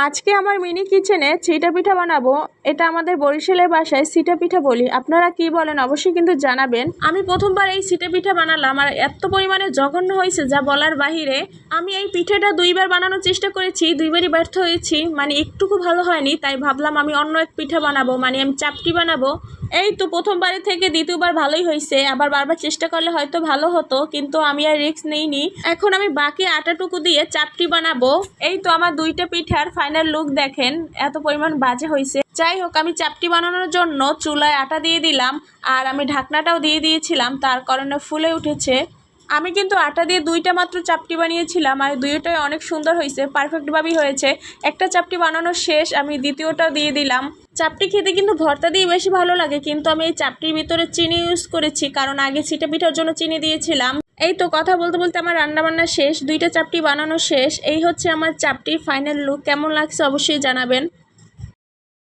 আজকে আমার মিনি কিচেনে চিটা পিঠা বানাবো। এটা আমাদের বরিশালের ভাষায় চিটা পিঠা বলি। আপনারা কি বলেন অবশ্যই কিন্তু জানাবেন। আমি প্রথমবার এই চিটা পিঠা বানালাম আর এত পরিমাণে জঘন্য হয়েছে যা বলার বাহিরে। আমি এই পিঠাটা দুইবার বানানোর চেষ্টা করেছি, দুইবারই ব্যর্থ হয়েছি, মানে একটুকু ভালো হয়নি। তাই ভাবলাম আমি অন্য এক পিঠা বানাবো, মানে আমি চাপটি বানাবো। এই তো প্রথমবারের থেকে দ্বিতীয়বার ভালোই হয়েছে, আবার বারবার চেষ্টা করলে হয়তো ভালো হতো, কিন্তু আমি আর রিস্ক নেইনি। এখন আমি বাকি আটাটুকু দিয়ে চাপটি বানাবো। এই তো আমার দুইটা পিঠার ফাইনাল লুক দেখেন, এত পরিমাণ বাজে হয়েছে। যাই হোক, আমি চাপটি বানানোর জন্য চুলায় আটা দিয়ে দিলাম আর আমি ঢাকনাটাও দিয়ে দিয়েছিলাম, তার কারণে ফুলে উঠেছে। আমি কিন্তু আটা দিয়ে দুইটা মাত্র চাপটি বানিয়েছিলাম আর দুইটাই অনেক সুন্দর হয়েছে, পারফেক্টভাবেই হয়েছে। একটা চাপটি বানানো শেষ, আমি দ্বিতীয়টাও দিয়ে দিলাম। চাপটি খেতে কিন্তু ভর্তা দিয়ে বেশি ভালো লাগে, কিন্তু আমি এই চাপটির ভিতরে চিনি ইউজ করেছি, কারণ আগে চিটা পিঠার জন্য চিনি দিয়েছিলাম। এই তো কথা বলতে বলতে আমার রান্নাবান্না শেষ, দুইটা চাপটি বানানো শেষ। এই হচ্ছে আমার চাপটির ফাইনাল লুক। কেমন লাগছে অবশ্যই জানাবেন।